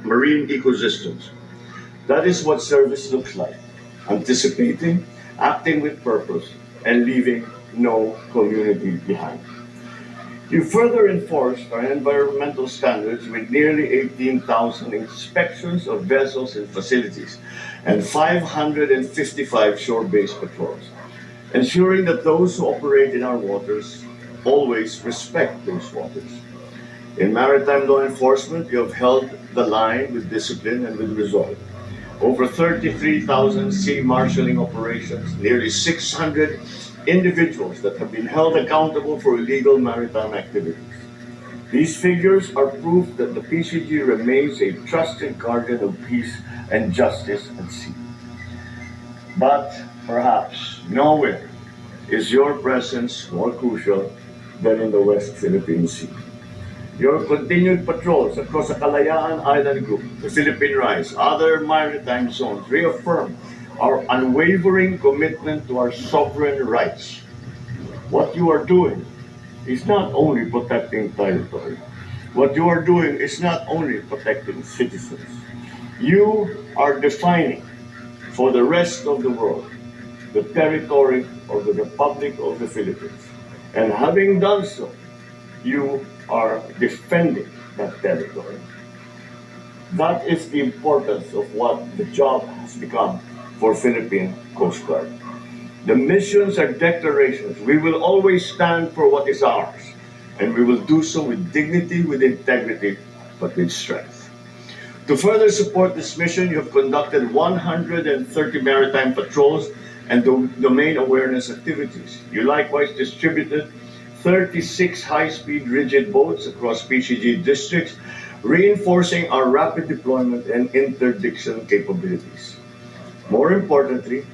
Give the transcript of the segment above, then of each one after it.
marine ecosystems. That is what service looks like: anticipating, acting with purpose, and leaving no community behind. You further enforced our environmental standards with nearly 18,000 inspections of vessels and facilities and 555 shore-based patrols, ensuring that those who operate in our waters always respect those waters. In maritime law enforcement, you have held the line with discipline and with resolve. Over 33,000 sea marshalling operations, nearly 600 individuals that have been held accountable for illegal maritime activities. These figures are proof that the PCG remains a trusted guardian of peace and justice at sea. But perhaps nowhere is your presence more crucial than in the West Philippine Sea. Your continued patrols across the Kalayaan Island Group, the Philippine Rise, other maritime zones reaffirm our unwavering commitment to our sovereign rights. What you are doing is not only protecting territory. What you are doing is not only protecting citizens. You are defining for the rest of the world the territory of the Republic of the Philippines. And having done so, you are defending that territory. That is the importance of what the job has become for Philippine Coast Guard. The missions are declarations. We will always stand for what is ours, and we will do so with dignity, with integrity, but with strength. To further support this mission, you have conducted 130 maritime patrols and domain awareness activities. You likewise distributed 36 high-speed rigid boats across PCG districts, reinforcing our rapid deployment and interdiction capabilities. More importantly,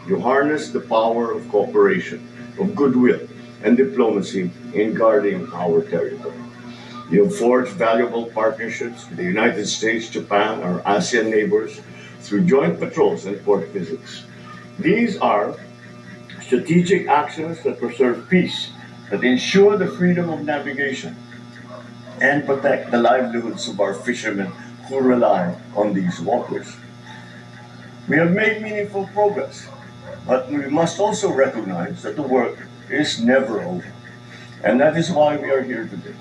you harness the power of cooperation, of goodwill, and diplomacy in guarding our territory. You have forged valuable partnerships with the United States, Japan, our ASEAN neighbors through joint patrols and port visits. These are strategic actions that preserve peace, that ensure the freedom of navigation, and protect the livelihoods of our fishermen who rely on these waters. We have made meaningful progress, but we must also recognize that the work is never over. And that is why we are here today.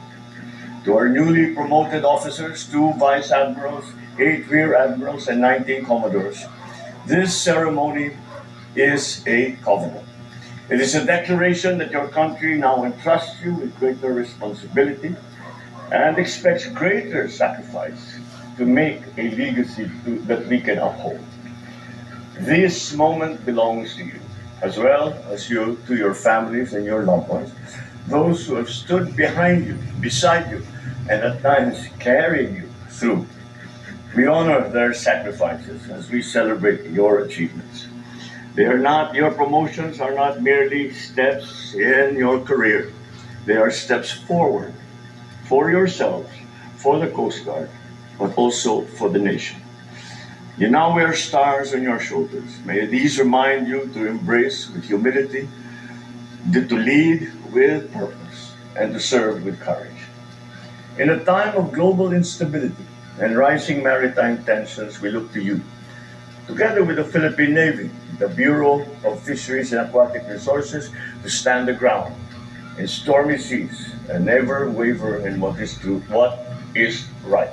To our newly promoted officers, 2 vice admirals, 8 rear admirals, and 19 commodores, this ceremony is a covenant. It is a declaration that your country now entrusts you with greater responsibility and expects greater sacrifice to make a legacy that we can uphold. This moment belongs to you, as well as you to your families and your loved ones, those who have stood behind you, beside you, and at times carried you through. We honor their sacrifices as we celebrate your achievements. Your promotions are not merely steps in your career. They are steps forward for yourselves, for the Coast Guard, but also for the nation. You now wear stars on your shoulders. May these remind you to embrace with humility, to lead with purpose, and to serve with courage. In a time of global instability and rising maritime tensions, we look to you. Together with the Philippine Navy, the Bureau of Fisheries and Aquatic Resources, to stand the ground in stormy seas and never waver in what is true, what is right.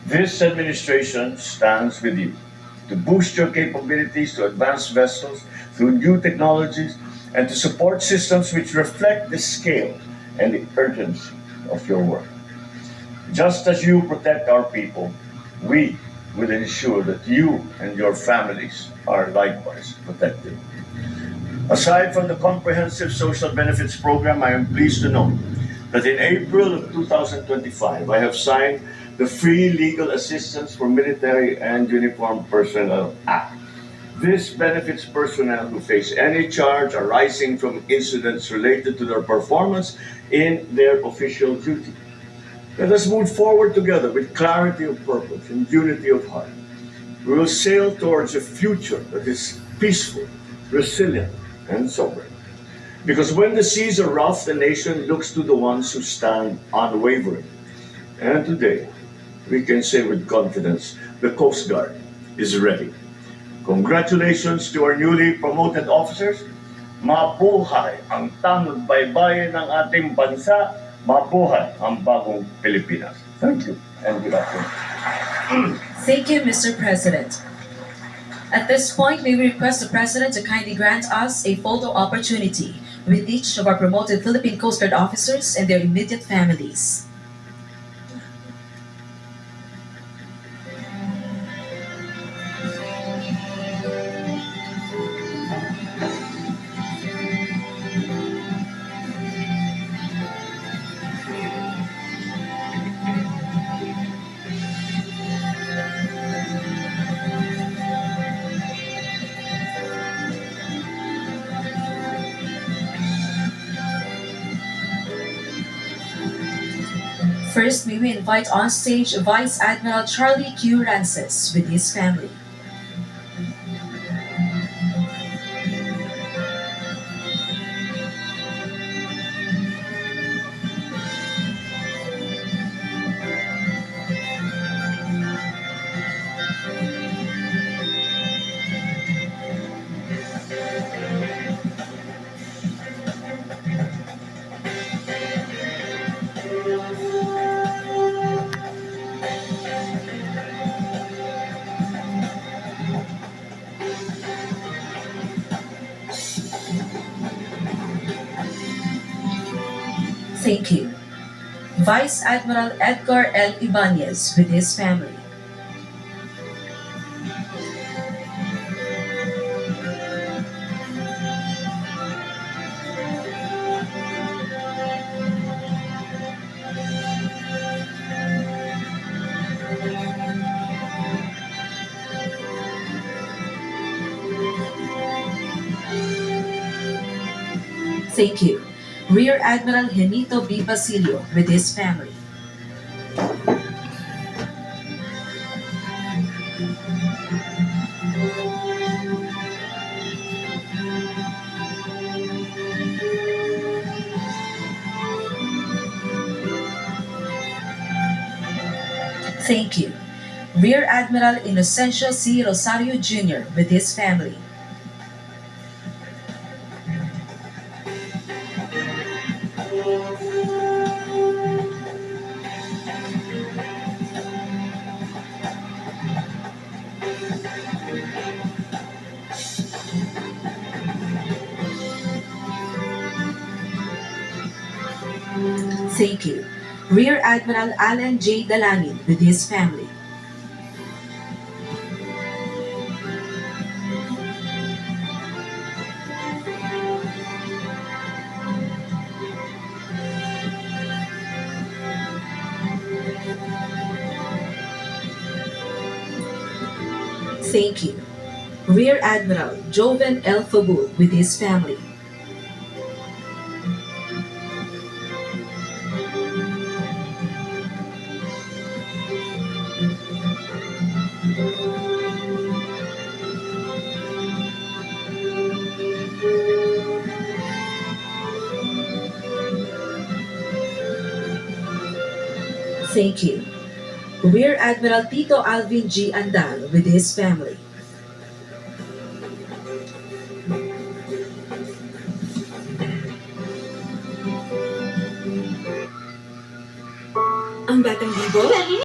This administration stands with you to boost your capabilities, to advance vessels through new technologies, and to support systems which reflect the scale and the urgency of your work. Just as you protect our people, we will ensure that you and your families are likewise protected. Aside from the comprehensive social benefits program, I am pleased to note that in April of 2025, I have signed the Free Legal Assistance for Military and Uniformed Personnel Act. This benefits personnel who face any charge arising from incidents related to their performance in their official duty. Let us move forward together with clarity of purpose and unity of heart. We will sail towards a future that is peaceful, resilient, and sovereign. Because when the seas are rough, the nation looks to the ones who stand unwavering. And today, we can say with confidence, the Coast Guard is ready. Congratulations to our newly promoted officers. Mabuhay ang tanod baybayin ng ating bansa. Mabuhay ang bagong Pilipinas. Thank you and good afternoon. Thank you, Mr. President. At this point, may we request the President to kindly grant us a photo opportunity with each of our promoted Philippine Coast Guard officers and their immediate families. First, may we invite on stage Vice Admiral Charlie Q. Rances with his family. Thank you. Vice Admiral Edgar L. Ibanez with his family. Thank you. Rear Admiral Genito B. Basilio with his family. Thank you. Rear Admiral Inocencio C. Rosario Jr. with his family. Thank you. Rear Admiral Alan J. Dalangin with his family. Thank you. Rear Admiral Joven L. Fabul with his family. Thank you. Rear Admiral Tito Alvin G. Andal with his family. Ang Batang Bibo?